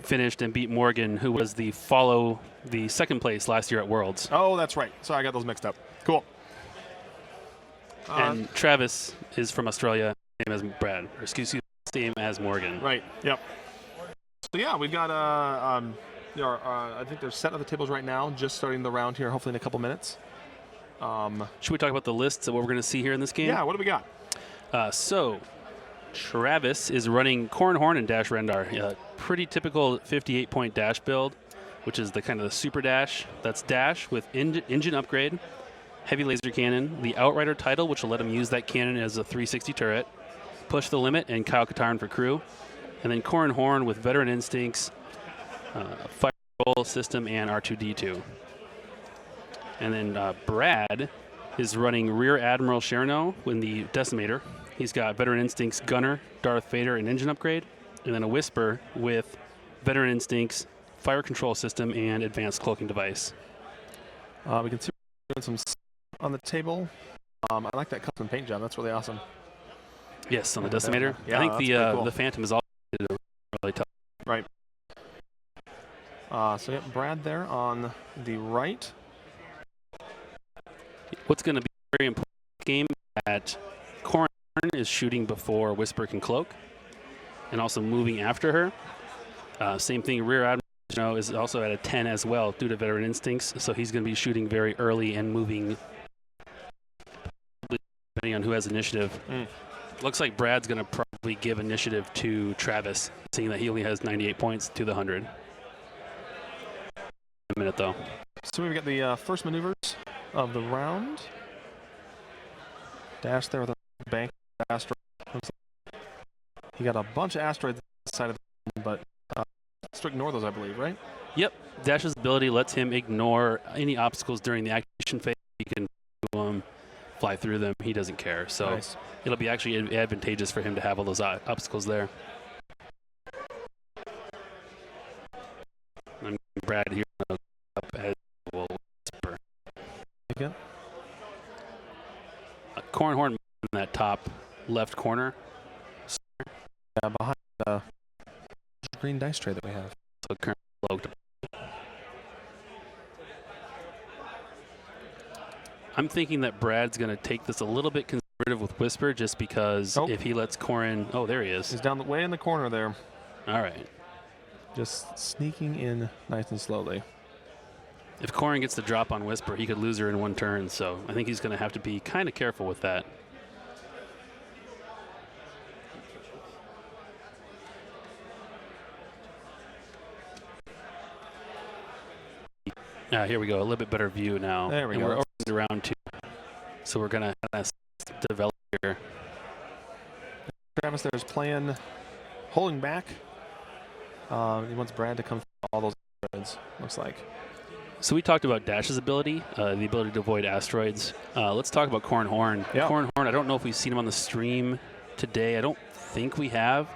finished and beat Morgan, who was the second place last year at Worlds. Oh, that's right. Sorry, I got those mixed up. Cool. And Travis is from Australia, same as Brad, or excuse me, same as Morgan. Right. Yep. So yeah, we've got I think they're setting up the tables right now, just starting the round here, hopefully in a couple minutes. Should we talk about the lists of what we're going to see here in this game? Yeah. What do we got? So Travis is running Corran Horn and Dash Rendar. Pretty typical 58-point dash build, which is the kind of the super dash. That's dash with engine upgrade, heavy laser cannon, the Outrider title, which will let him use that cannon as a 360 turret, push the limit, and Kyle Katarn for crew. And then Corran Horn with veteran instincts, fire control system, and R2-D2. And then Brad is running Rear Admiral Cherno in the Decimator. He's got veteran instincts, gunner, Darth Vader, and engine upgrade. And then a Whisper with veteran instincts, fire control system, and advanced cloaking device. We can see we're doing some on the table. I like that custom paint job. That's really awesome. Yes, on the Decimator. Yeah, I think cool. the Phantom is also really tough. Right. So yeah, Brad there on the right. What's going to be a very important game that Corran is shooting before Whisper can cloak, and also moving after her. Same thing, Rear Admiral is also at a 10 as well due to veteran instincts, so he's going to be shooting very early and moving depending on who has initiative. Looks like Brad's going to probably give initiative to Travis, seeing that he only has 98 points to the 100. A minute, though. So we've got the first maneuvers of the round. Dash there with a bank asteroid. You got a bunch of asteroids on the side of the but just ignore those, I believe, right? Yep. Dash's ability lets him ignore any obstacles during the activation phase. He can do them, fly through them. He doesn't care. So nice. It'll be actually advantageous for him to have all those obstacles there. And Brad here up as well. Again. Corran Horn in that top left corner. Yeah, behind the green dice tray that we have. So currently low. I'm thinking that Brad's going to take this a little bit conservative with Whisper, just because if he lets Corran, oh, there he is. He's down the way in the corner there. All right. Just sneaking in nice and slowly. If Corran gets the drop on Whisper, he could lose her in one turn, so I think he's going to have to be kind of careful with that. Here we go, a little bit better view now. There we go. We're over to round 2, so we're going to kind of develop here. Travis there is playing, holding back. He wants Brad to come through all those asteroids, looks like. So we talked about Dash's ability, the ability to avoid asteroids. Let's talk about Corran Horn. Yep. Corran Horn, I don't know if we've seen him on the stream today. I don't think we have.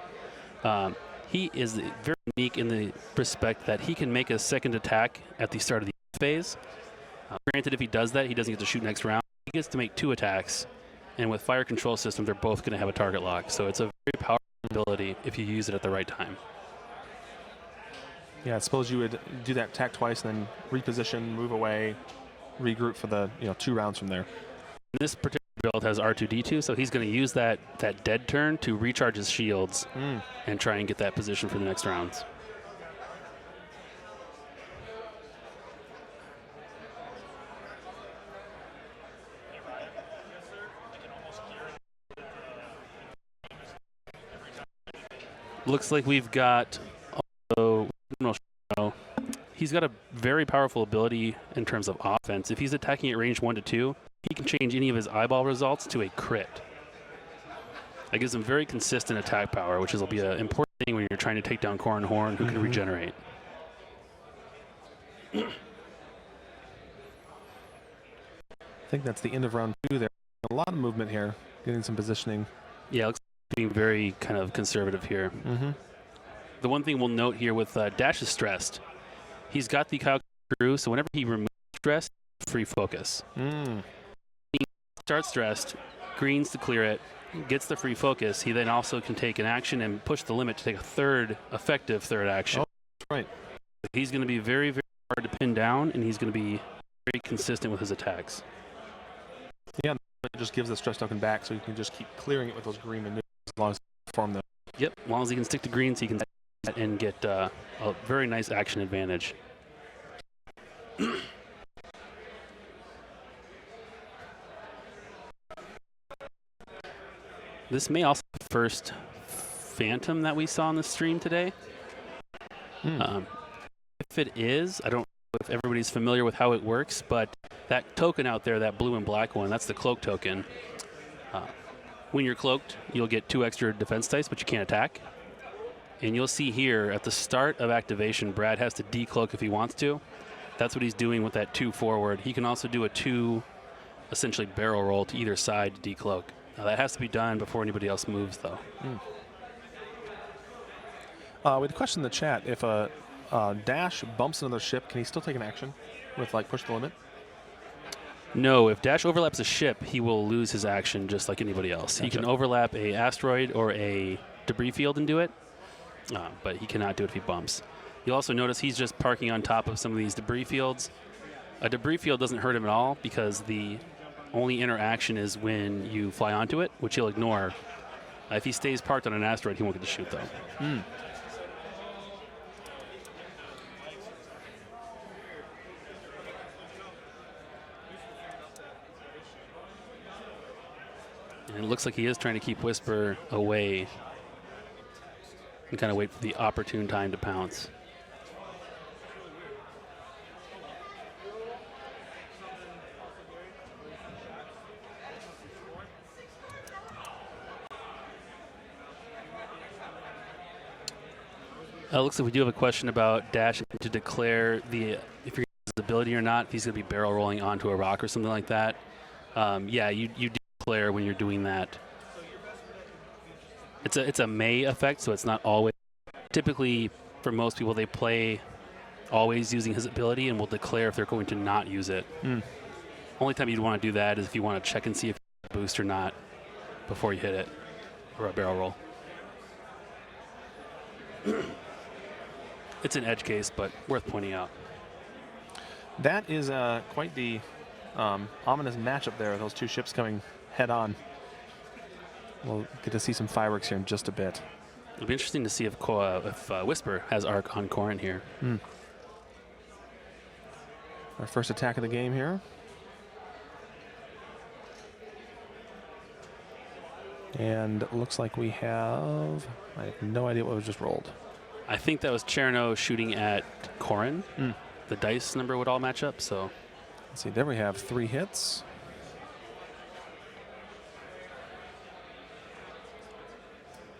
He is very unique in the respect that he can make a second attack at the start of the phase. Granted, if he does that, he doesn't get to shoot next round. He gets to make 2 attacks. And with fire control system, they're both going to have a target lock. So it's a very powerful ability if you use it at the right time. Yeah, I suppose you would do that attack twice and then reposition, move away, regroup for the 2 rounds from there. This particular build has R2-D2, so he's going to use that dead turn to recharge his shields and try and get that position for the next rounds. Looks like we've got also he's got a very powerful ability in terms of offense. If he's attacking at range 1 to 2, he can change any of his eyeball results to a crit. That gives him very consistent attack power, which will be an important thing when you're trying to take down Corran Horn, who can regenerate. I think that's the end of round 2 there. A lot of movement here, getting some positioning. Yeah, it looks like being very kind of conservative here. The one thing we'll note here with Dash is stressed. He's got the Kyle crew, so whenever he removes stress, free focus. He starts stressed, greens to clear it, gets the free focus. He then also can take an action and push the limit to take a effective third action. right. He's going to be very, very hard to pin down, and he's going to be very consistent with his attacks. Yeah, it just gives the stretch token back, so you can just keep clearing it with those green maneuvers as long as you perform them. Yep, as long as he can stick to greens, he can and get a very nice action advantage. This may also be the first Phantom that we saw on the stream today. If it is, I don't know if everybody's familiar with how it works, but that token out there, that blue and black one, that's the cloak token. When you're cloaked, you'll get 2 extra defense dice, but you can't attack. And you'll see here at the start of activation, Brad has to decloak if he wants to. That's what he's doing with that 2 forward. He can also do a 2, essentially barrel roll to either side to decloak. Now that has to be done before anybody else moves, though. We had a question in the chat. If a dash bumps another ship, can he still take an action with, like, push the limit? No, if Dash overlaps a ship, he will lose his action just like anybody else. Gotcha. He can overlap a asteroid or a debris field and do it, but he cannot do it if he bumps. You'll also notice he's just parking on top of some of these debris fields. A debris field doesn't hurt him at all because the only interaction is when you fly onto it, which he'll ignore. If he stays parked on an asteroid, he won't get to shoot, though. And it looks like he is trying to keep Whisper away and kind of wait for the opportune time to pounce. Looks like we do have a question about Dash to declare if you're going to use his ability or not, if he's going to be barrel rolling onto a rock or something like that. Yeah, you do declare when you're doing that. It's a may effect, so it's not always. Typically, for most people, they play always using his ability and will declare if they're going to not use it. Only time you'd want to do that is if you want to check and see if it's a boost or not before you hit it, or a barrel roll. It's an edge case, but worth pointing out. That is quite the ominous matchup there, those 2 ships coming head on. We'll get to see some fireworks here in just a bit. It'll be interesting to see if Whisper has arc on Corran here. Our first attack of the game here. And it looks like we have, I have no idea what was just rolled. I think that was Cherno shooting at Corran. The dice number would all match up, so. Let's see, there we have 3 hits.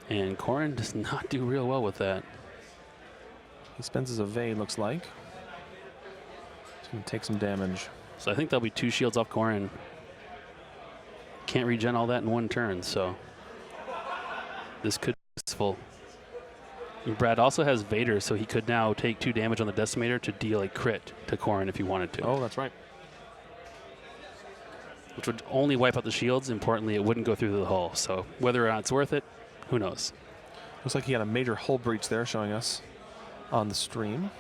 And Corran does not do real well with that. He spends his evade, looks like. He's going to take some damage. So I think there'll be 2 shields off Corran. Can't regen all that in 1 turn, so this could be useful. And Brad also has Vader, so he could now take 2 damage on the Decimator to deal a crit to Corran if he wanted to. Oh, that's right. Which would only wipe out the shields. Importantly, it wouldn't go through the hull. So whether or not it's worth it, who knows? Looks like he had a major hull breach there showing us on the stream.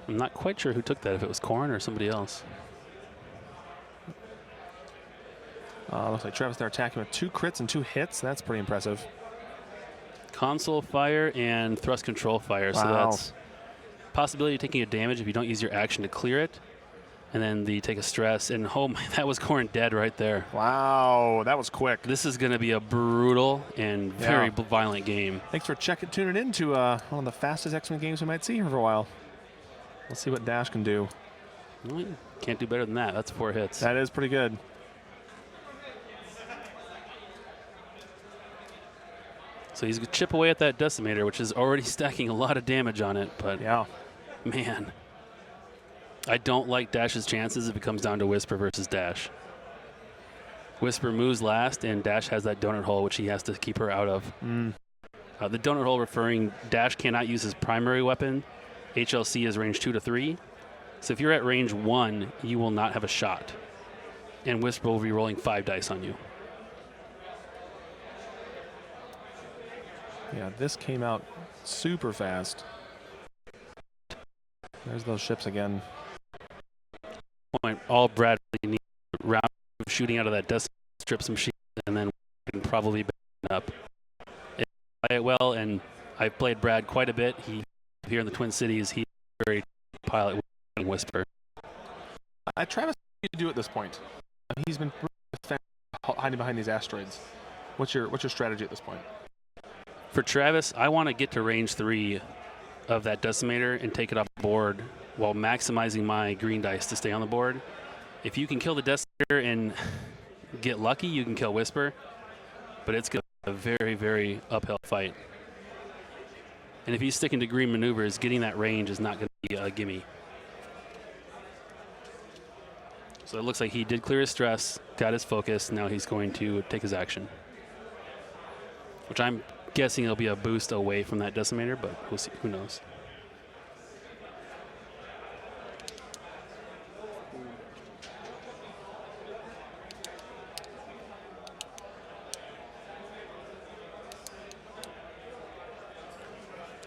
I'm not quite sure who took that, if it was Corran or somebody else. Looks like Travis there attacking with 2 crits and 2 hits. That's pretty impressive. Console fire and thrust control fire. Wow. So that's possibility of taking a damage if you don't use your action to clear it. And then the take a stress. And oh my, that was Corran dead right there. Wow, that was quick. This is going to be a brutal and very violent game. Thanks for tuning in to one of the fastest X-Men games we might see here for a while. Let's see what Dash can do. Well, you can't do better than that. That's 4 hits. That is pretty good. So he's going to chip away at that Decimator, which is already stacking a lot of damage on it. But yeah, man, I don't like Dash's chances if it comes down to Whisper versus Dash. Whisper moves last, and Dash has that donut hole, which he has to keep her out of. The donut hole referring Dash cannot use his primary weapon. HLC is range 2 to 3. So if you're at range 1, you will not have a shot. and Whisper will be rolling 5 dice on you. Yeah, this came out super fast. There's those ships again. Point, all Brad really needs round of shooting out of that dust, strip some sheets, and then we can probably back up. If I play it well, and I've played Brad quite a bit. He here in the Twin Cities, he's very pilot with Whisper. Travis, what do you do at this point? He's been hiding behind these asteroids. What's your strategy at this point? For Travis, I want to get to range 3 of that decimator and take it off the board while maximizing my green dice to stay on the board. If you can kill the decimator and get lucky, you can kill Whisper, but it's going to be a very, very uphill fight. And if he's sticking to green maneuvers, getting that range is not going to be a gimme. So it looks like he did clear his stress, got his focus. Now he's going to take his action, which I'm guessing it'll be a boost away from that decimator, but we'll see. Who knows?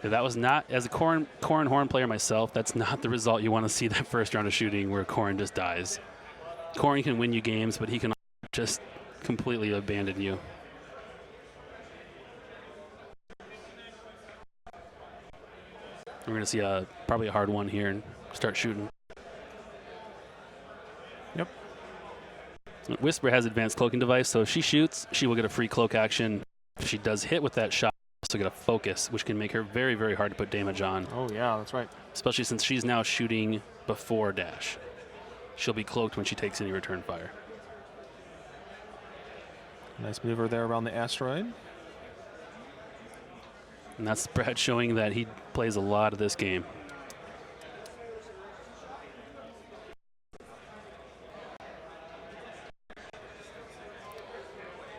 Yeah, that was not, as a Corran Horn player myself, that's not the result you want to see that first round of shooting where Corran just dies. Corran can win you games, but he can just completely abandon you. We're going to see probably a hard one here and start shooting. Yep. Whisper has advanced cloaking device, so if she shoots, she will get a free cloak action. If she does hit with that shot, she'll get a focus, which can make her very, very hard to put damage on. Oh, yeah, that's right. Especially since she's now shooting before dash. She'll be cloaked when she takes any return fire. Nice maneuver there around the asteroid. And that's Brad showing that he plays a lot of this game.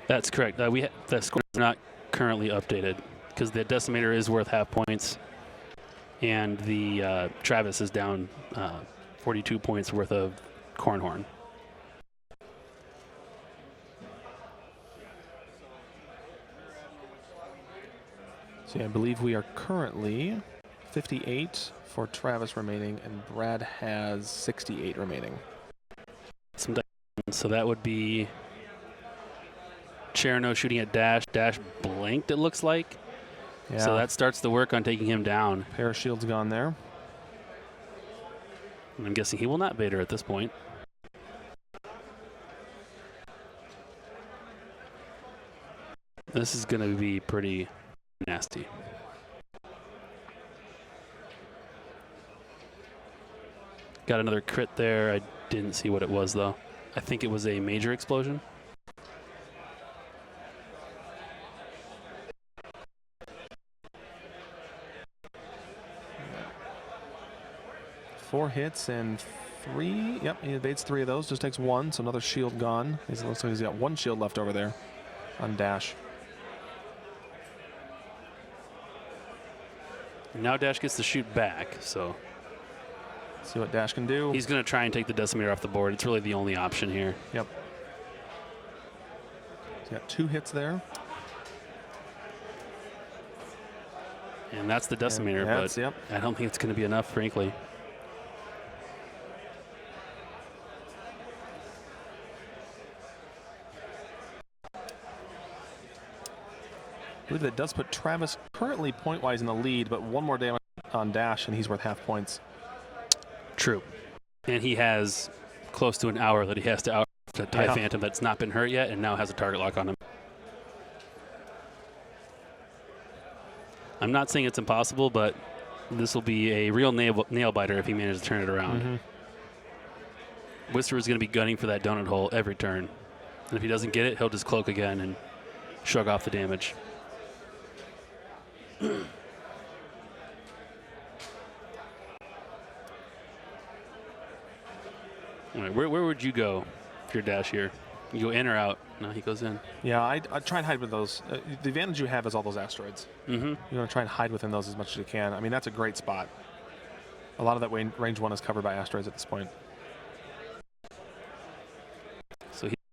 That's correct. The score is not currently updated because the decimator is worth half points, and the Travis is down 42 points worth of Corran Horn. So yeah, I believe we are currently 58 for Travis remaining, and Brad has 68 remaining. So that would be Cherno shooting at dash. Dash blanked, it looks like. Yeah. So that starts the work on taking him down. Pair of shields gone there. And I'm guessing he will not bait her at this point. This is going to be pretty nasty. Got another crit there. I didn't see what it was, though. I think it was a major explosion. Four hits and 3. Yep, he evades 3 of those. Just takes 1, so another shield gone. It looks like he's got 1 shield left over there on dash. Now Dash gets to shoot back, so see what Dash can do. He's going to try and take the decimator off the board. It's really the only option here. Yep. He's got 2 hits there. And that's the decimator, but yep. I don't think it's going to be enough, frankly. I believe that does put Travis currently point-wise in the lead, but 1 more damage on Dash, and he's worth half points. True. And he has close to an hour that he has to out the TIE Phantom that's not been hurt yet and now has a target lock on him. I'm not saying it's impossible, but this will be a real nail biter if he manages to turn it around. Mm-hmm. Whisper is going to be gunning for that donut hole every turn. And if he doesn't get it, he'll just cloak again and shrug off the damage. All right, where would you go if you're Dash here? You go in or out? No, he goes in. Yeah, I'd try and hide with those. The advantage you have is all those asteroids. Mm-hmm. You want to try and hide within those as much as you can. I mean, that's a great spot. A lot of that range 1 is covered by asteroids at this point.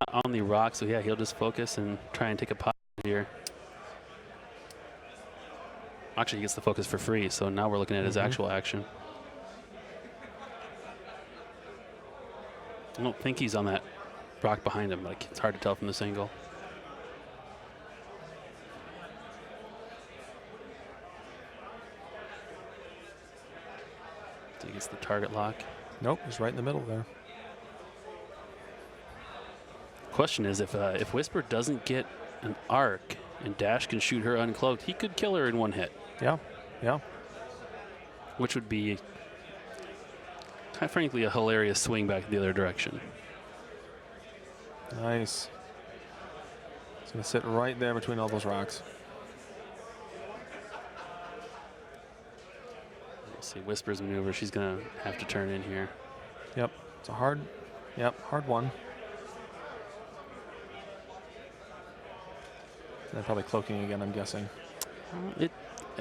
on the rock, so yeah, he'll just focus and try and take a pot here. Actually, he gets the focus for free, so now we're looking at his actual action. I don't think he's on that rock behind him. Like, it's hard to tell from this angle. So he gets the target lock. Nope, he's right in the middle there. Question is, if Whisper doesn't get an arc and Dash can shoot her uncloaked, he could kill her in one hit. Yeah, yeah. Which would be, quite frankly, a hilarious swing back the other direction. Nice. It's going to sit right there between all those rocks. We'll see Whisper's maneuver. She's going to have to turn in here. Yep, it's a hard one. And probably cloaking again, I'm guessing.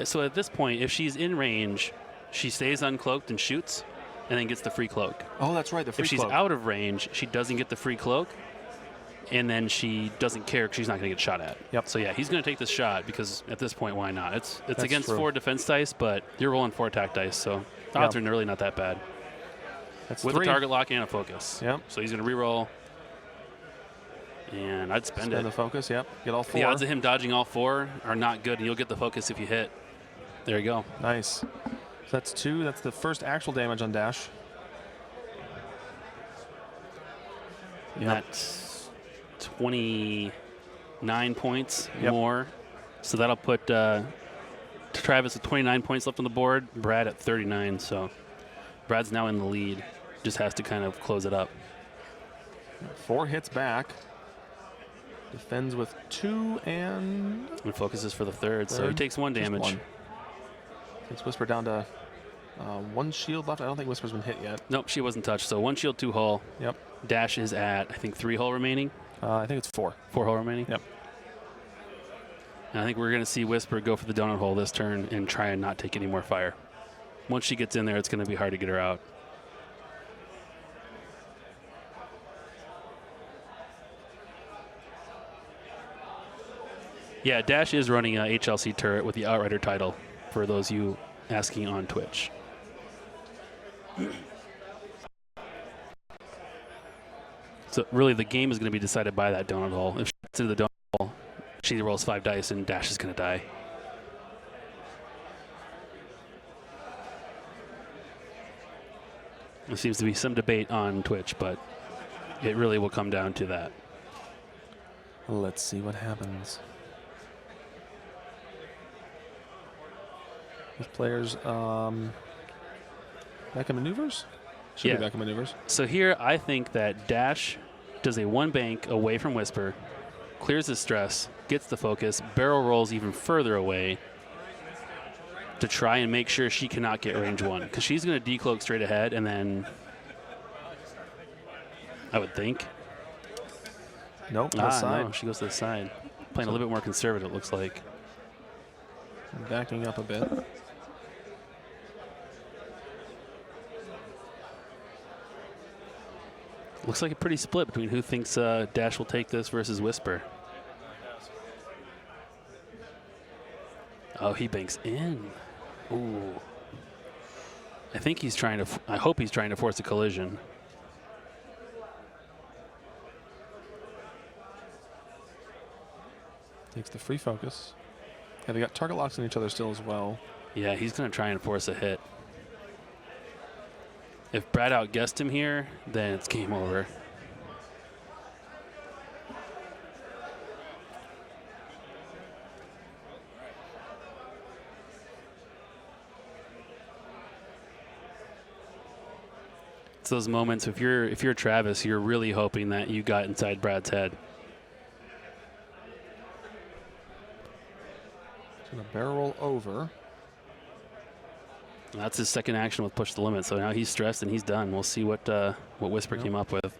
So at this point, if she's in range, she stays uncloaked and shoots, and then gets the free cloak. Oh, that's right, the free cloak. If she's out of range, she doesn't get the free cloak, and then she doesn't care because she's not going to get shot at. Yep. So yeah, he's going to take this shot because at this point, why not? It's That's against true. 4 defense dice, but you're rolling 4 attack dice, so the odds are really not that bad. That's With 3. a target lock and a focus. Yep. So he's going to reroll, and I'd spend it. the focus, yep. Get all 4. The odds of him dodging all 4 are not good, and you'll get the focus if you hit. There you go. Nice. So that's 2. That's the first actual damage on Dash. And that's 29 points more. So that'll put Travis at 29 points left on the board, Brad at 39. So Brad's now in the lead. Just has to kind of close it up. 4 hits back. Defends with 2 and focuses for the third, so he takes 1 damage. 1. Takes Whisper down to 1 shield left. I don't think Whisper's been hit yet. Nope, she wasn't touched. So 1 shield, 2 hull. Yep. Dash is at, I think, 3 hull remaining. I think it's 4. 4 hull remaining? Yep. And I think we're going to see Whisper go for the donut hole this turn and try and not take any more fire. Once she gets in there, it's going to be hard to get her out. Yeah, Dash is running a HLC turret with the Outrider title, for those of you asking on Twitch. So really, the game is going to be decided by that donut hole. If she gets into the donut hole, she rolls 5 dice, and Dash is going to die. There seems to be some debate on Twitch, but it really will come down to that. Let's see what happens. These players, back in maneuvers? Should be back in maneuvers. So here, I think that Dash does a 1 bank away from Whisper, clears his stress, gets the focus, barrel rolls even further away to try and make sure she cannot get range 1, because she's going to decloak straight ahead, and then I would think. Nope, no side. No, she goes to the side. Playing a little bit more conservative, it looks like. Backing up a bit. Looks like a pretty split between who thinks Dash will take this versus Whisper. Oh, he banks in. Ooh. I think he's trying to, I hope he's trying to force a collision. Takes the free focus. Yeah, they got target locks on each other still as well. Yeah, he's going to try and force a hit. If Brad outguessed him here, then it's game over. It's those moments, if you're Travis, you're really hoping that you got inside Brad's head. He's going to barrel roll over. And that's his second action with push the limit. So now he's stressed and he's done. We'll see what Whisper came up with.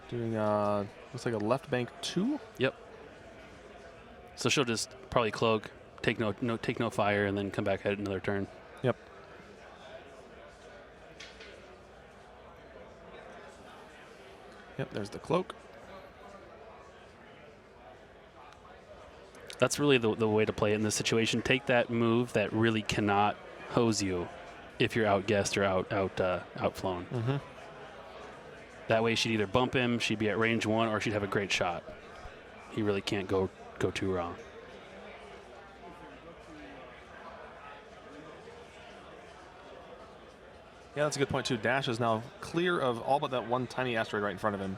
Doing looks like a left bank 2. Yep. So she'll just probably cloak, take no fire, and then come back at another turn. Yep. Yep, there's the cloak. That's really the way to play it in this situation. Take that move that really cannot hose you if you're outguessed or outflown. Mm-hmm. That way she'd either bump him, she'd be at range 1, or she'd have a great shot. He really can't go too wrong. Yeah, that's a good point too. Dash is now clear of all but that one tiny asteroid right in front of him.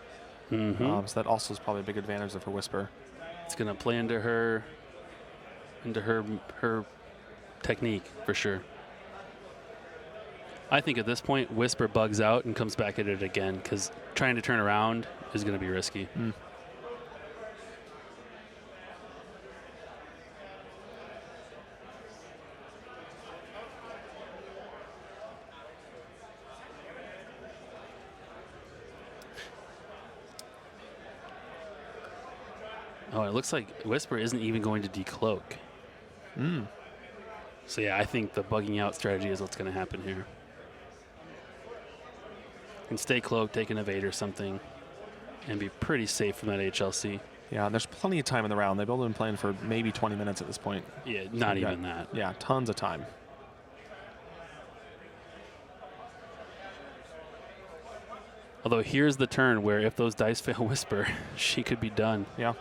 Mm-hmm. So that also is probably a big advantage for Whisper. It's gonna play into her technique for sure. I think at this point Whisper bugs out and comes back at it again because trying to turn around is gonna be risky. Mm. Oh, it looks like Whisper isn't even going to decloak. Mm. So yeah, I think the bugging out strategy is what's going to happen here. And stay cloaked, take an evade or something, and be pretty safe from that HLC. Yeah, there's plenty of time in the round. They've only been playing for maybe 20 minutes at this point. Yeah, not even that. Yeah, tons of time. Although here's the turn where if those dice fail Whisper, she could be done. Yeah.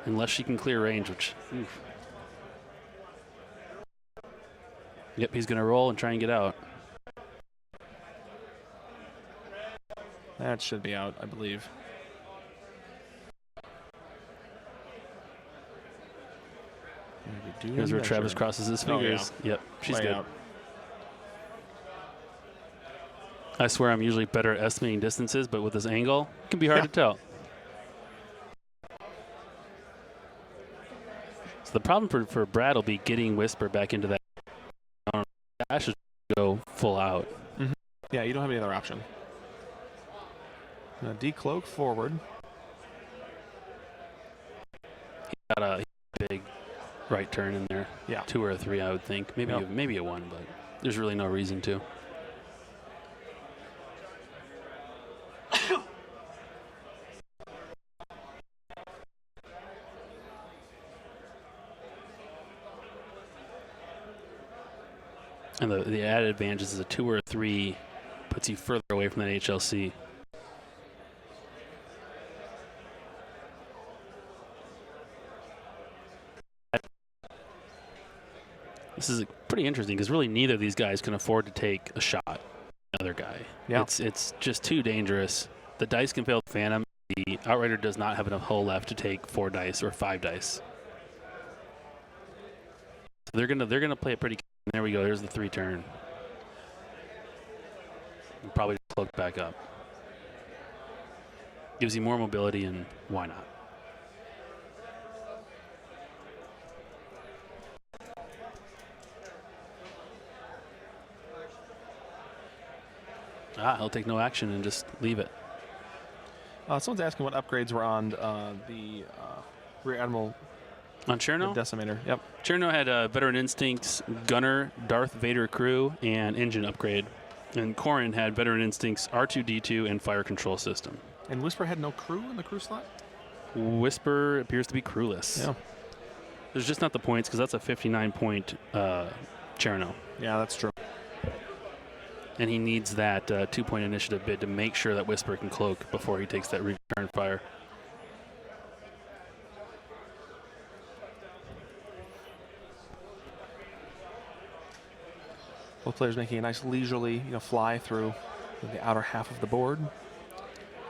Unless she can clear range, which... Oof. Yep, he's going to roll and try and get out. That should be out, I believe. Here's where Travis crosses his fingers. Oh, yeah. Yep, she's Way good. out. I swear I'm usually better at estimating distances, but with this angle, it can be hard to tell. So the problem for Brad will be getting Whisper back into that. Dash is go full out. Mm-hmm. Yeah, you don't have any other option. Now decloak forward. He got a big right turn in there. Yeah. 2 or a 3, I would think. Maybe a 1, but there's really no reason to. And the added advantage is a 2 or a 3 puts you further away from that HLC. This is pretty interesting because really neither of these guys can afford to take a shot at another guy. Yeah. It's just too dangerous. The dice can fail the Phantom. The Outrider does not have enough hull left to take 4 dice or 5 dice. So they're gonna play it pretty. There we go. There's the 3 turn. And probably just cloak back up. Gives you more mobility, and why not? He'll take no action and just leave it. Someone's asking what upgrades were on the Rear Admiral On Cherno? Decimator. Yep. Cherno had Veteran Instincts, Gunner, Darth Vader Crew, and Engine Upgrade. And Corran had Veteran Instincts, R2-D2, and Fire Control System. And Whisper had no crew in the crew slot? Whisper appears to be crewless. Yeah. There's just not the points because that's a 59-point Cherno. Yeah, that's true. And he needs that 2-point initiative bid to make sure that Whisper can cloak before he takes that return fire. Both players making a nice leisurely, fly through the outer half of the board.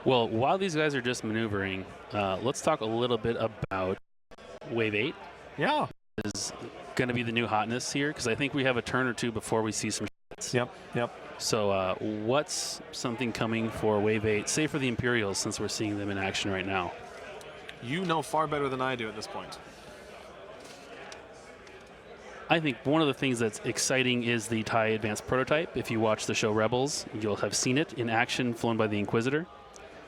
Well, while these guys are just maneuvering, let's talk a little bit about Wave 8. Yeah. Is going to be the new hotness here because I think we have a turn or two before we see some shots. Yep. So what's something coming for Wave 8, say for the Imperials, since we're seeing them in action right now? You know far better than I do at this point. I think one of the things that's exciting is the TIE Advanced Prototype. If you watch the show Rebels, you'll have seen it in action flown by the Inquisitor.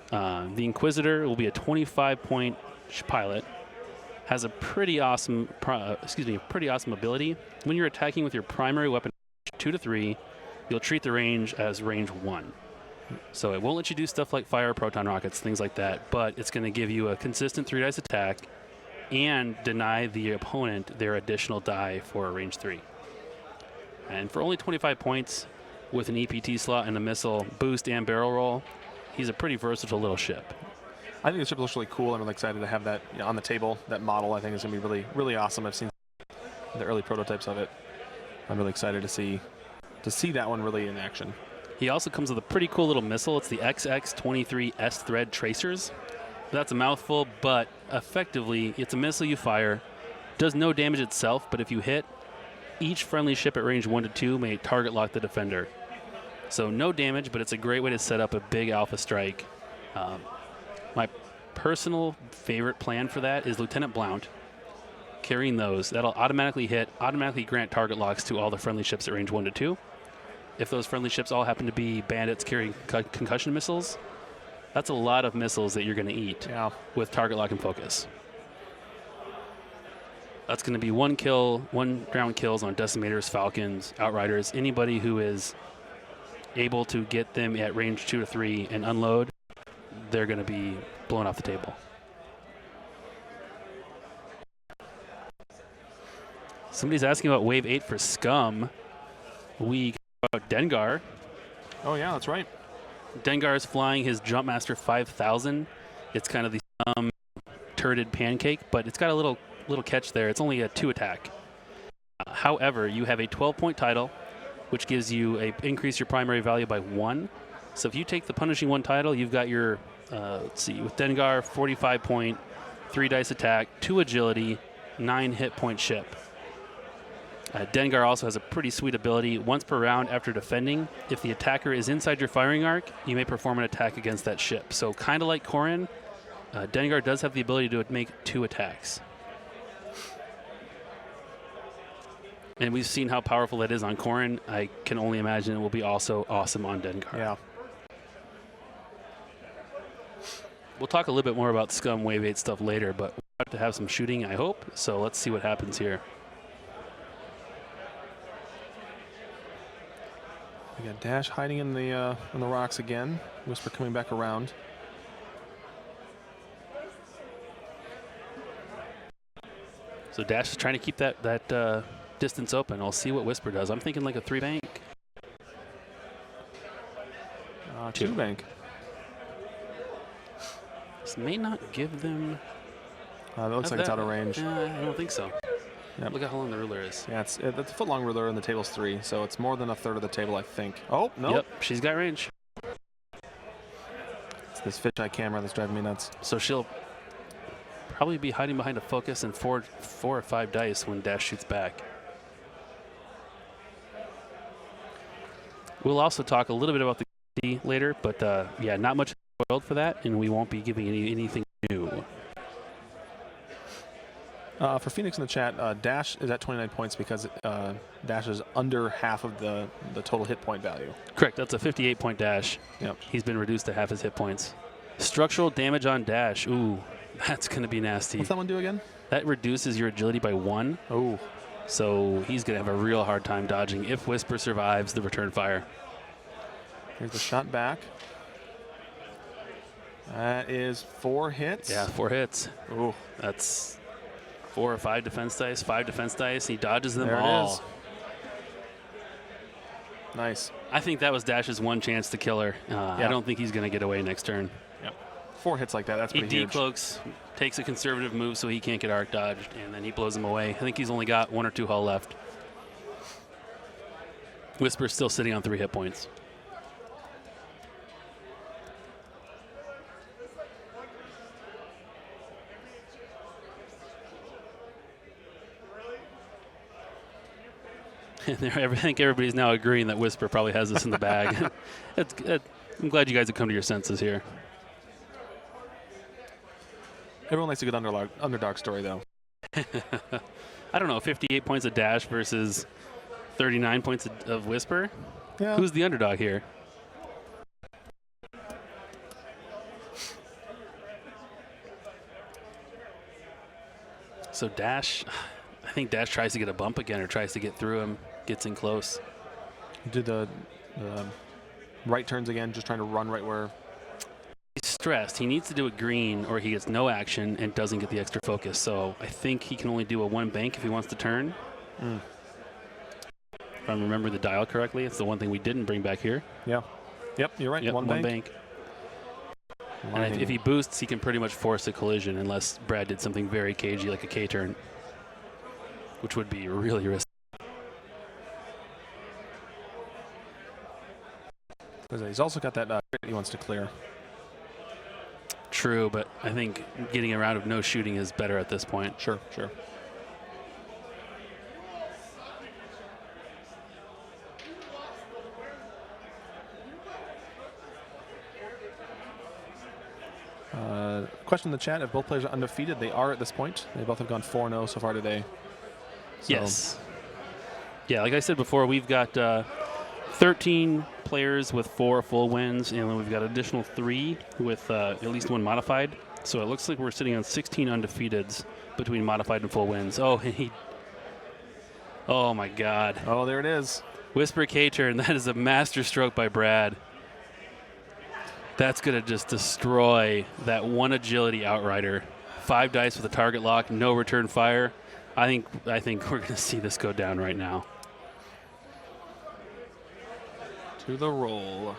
The Inquisitor will be a 25-point pilot. Has a pretty awesome, ability. When you're attacking with your primary weapon, 2 to 3, you'll treat the range as range 1. So it won't let you do stuff like fire proton rockets, things like that, but it's going to give you a consistent 3-dice attack and deny the opponent their additional die for a range 3. And for only 25 points with an EPT slot and a missile boost and barrel roll, he's a pretty versatile little ship. I think the ship looks really cool. I'm really excited to have that on the table. That model I think is going to be really, really awesome. I've seen the early prototypes of it. I'm really excited to see that one really in action. He also comes with a pretty cool little missile. It's the XX-23 S-Thread Tracers. That's a mouthful, but effectively, it's a missile you fire. Does no damage itself, but if you hit, each friendly ship at range 1 to 2 may target lock the defender. So no damage, but it's a great way to set up a big alpha strike. My personal favorite plan for that is Lieutenant Blount carrying those. That'll automatically hit, automatically grant target locks to all the friendly ships at range 1 to 2. If those friendly ships all happen to be bandits carrying concussion missiles, that's a lot of missiles that you're going to eat with target lock and focus. That's going to be 1 round kills on Decimators, Falcons, Outriders, anybody who is able to get them at range 2 to 3 and unload, they're going to be blown off the table. Somebody's asking about Wave 8 for Scum. We about Dengar. Oh yeah, that's right. Dengar is flying his Jumpmaster 5000. It's kind of the turreted pancake, but it's got a little catch there. It's only a 2 attack. However, you have a 12-point title, which gives you increase your primary value by 1. So if you take the Punishing 1 title, you've got your let's see, with Dengar, 45-point, 3-dice attack, 2 agility, 9 hit point ship. Dengar also has a pretty sweet ability. Once per round after defending, if the attacker is inside your firing arc, you may perform an attack against that ship. So kind of like Corran, Dengar does have the ability to make 2 attacks. And we've seen how powerful that is on Corran. I can only imagine it will be also awesome on Dengar. Yeah. We'll talk a little bit more about Scum Wave 8 stuff later, but we'll have to have some shooting, I hope. So let's see what happens here. We got Dash hiding in the rocks again. Whisper coming back around. So Dash is trying to keep that distance open. I'll see what Whisper does. I'm thinking like a 3-bank. 2-bank. This may not give them. That looks like it's out of range. I don't think so. Yep. Look at how long the ruler is. Yeah, it's a foot-long ruler and the table's 3, so it's more than a third of the table, I think. Oh, no. Yep, she's got range. It's this fisheye camera that's driving me nuts. So she'll probably be hiding behind a focus and 4 or 5 dice when Dash shoots back. We'll also talk a little bit about the D later, but yeah, not much spoiled for that, and we won't be giving anything new. For Phoenix in the chat, Dash is at 29 points because Dash is under half of the total hit point value. Correct. That's a 58-point Dash. Yep. He's been reduced to half his hit points. Structural damage on Dash. Ooh, that's going to be nasty. What's that one do again? That reduces your agility by 1. Oh. So he's going to have a real hard time dodging if Whisper survives the return fire. Here's the shot back. That is 4 hits. Yeah, 4 hits. Ooh. That's 4 or 5 defense dice, 5 defense dice. He dodges them there all. It is. Nice. I think that was Dash's one chance to kill her. I don't think he's going to get away next turn. Yep. 4 hits like that, that's pretty huge. He decloaks, takes a conservative move so he can't get arc dodged, and then he blows him away. I think he's only got 1 or 2 hull left. Whisper's still sitting on 3 hit points. I think everybody's now agreeing that Whisper probably has this in the bag. I'm glad you guys have come to your senses here. Everyone likes a good underdog story, though. I don't know, 58 points of Dash versus 39 points of Whisper. Yeah. Who's the underdog here? So Dash, I think Dash tries to get a bump again or tries to get through him, gets in close. Do the right turns again, just trying to run right where. He's stressed. He needs to do a green or he gets no action and doesn't get the extra focus. So I think he can only do a 1 bank if he wants to turn. If I remember the dial correctly, it's the one thing we didn't bring back here. Yeah. Yep, you're right. Yep, one bank. And if he boosts, he can pretty much force a collision unless Brad did something very cagey like a K-turn, which would be really risky. He's also got that he wants to clear. True, but I think getting a round of no shooting is better at this point. Sure. Question in the chat, if both players are undefeated, they are at this point. They both have gone 4-0 so far today. So yes. Yeah, like I said before, we've got 13 players with 4 full wins, and then we've got additional 3 with at least 1 modified. So it looks like we're sitting on 16 undefeateds between modified and full wins. Oh, oh my God. Oh, there it is. Whisper K-turn. That is a master stroke by Brad. That's going to just destroy that 1 agility outrider. 5 dice with a target lock, no return fire. I think we're going to see this go down right now. To the roll.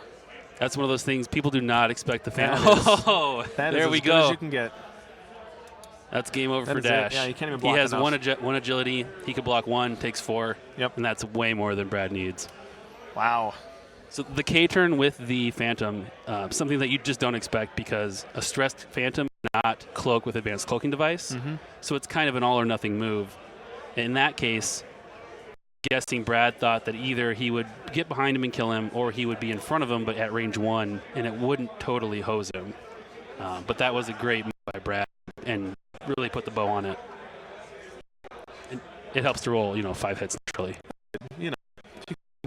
That's one of those things people do not expect the fan. Oh, there we go. go. As you can get. That's game over That for is it. Dash. Yeah, you can't even block He has enough. one agility. He could block 1, takes 4. Yep. And that's way more than Brad needs. Wow. So the K-turn with the Phantom, something that you just don't expect because a stressed Phantom not cloak with advanced cloaking device. So it's kind of an all-or-nothing move. In that case, guessing Brad thought that either he would get behind him and kill him or he would be in front of him but at range 1, and it wouldn't totally hose him. But that was a great move by Brad and really put the bow on it. It helps to roll, 5 hits naturally. You can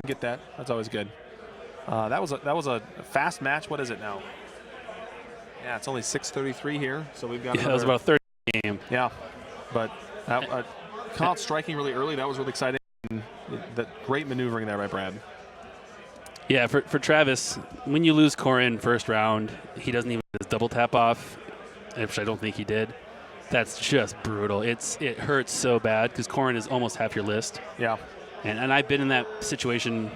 get that. That's always good. That was a fast match. What is it now? Yeah, it's only 6:33 here, so we've got. Yeah, that was about a 30 game. Yeah, but come out striking really early. That was really exciting. And that great maneuvering there by Brad. Yeah, for Travis, when you lose Corran first round, he doesn't even get his double tap off, which I don't think he did. That's just brutal. It hurts so bad because Corran is almost half your list. Yeah, and I've been in that situation.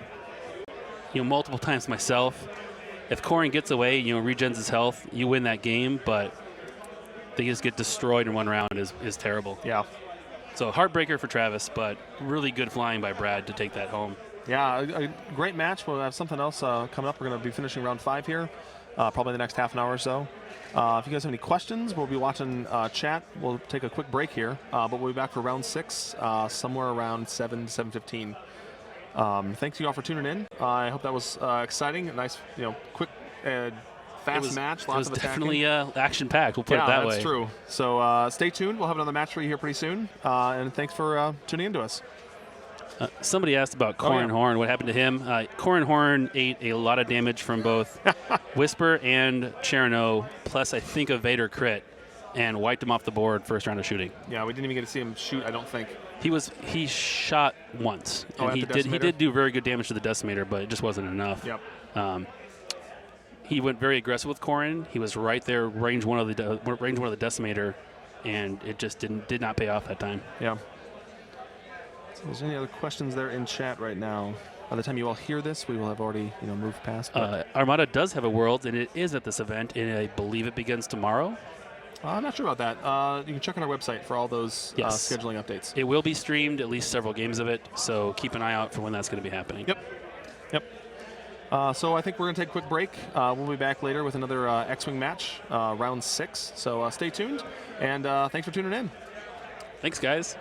Multiple times myself. If Corran gets away, regens his health, you win that game, but they just get destroyed in 1 round is terrible. Yeah. So heartbreaker for Travis, but really good flying by Brad to take that home. Yeah, a great match. We'll have something else coming up. We're going to be finishing round 5 here, probably the next half an hour or so. If you guys have any questions, we'll be watching chat. We'll take a quick break here, but we'll be back for round 6 somewhere around 7:15. Thanks you all for tuning in. I hope that was exciting. A nice, quick, fast match. It was definitely action-packed. We'll put it that way. That's true. So stay tuned. We'll have another match for you here pretty soon. And thanks for tuning in to us. Somebody asked about Corran Horn. What happened to him? Corran Horn ate a lot of damage from both Whisper and Cherno, plus I think a Vader crit, and wiped him off the board first round of shooting. Yeah, we didn't even get to see him shoot, I don't think. He shot once, and he did do very good damage to the Decimator, but it just wasn't enough. Yep. He went very aggressive with Corran. He was right there, range one of the Decimator, and it just did not pay off that time. Yeah. So there's any other questions there in chat right now? By the time you all hear this, we will have already moved past. Armada does have a Worlds, and it is at this event, and I believe it begins tomorrow. I'm not sure about that. You can check on our website for all those scheduling updates. It will be streamed, at least several games of it, so keep an eye out for when that's going to be happening. Yep. So I think we're going to take a quick break. We'll be back later with another X-Wing match, round 6. So stay tuned, and thanks for tuning in. Thanks, guys.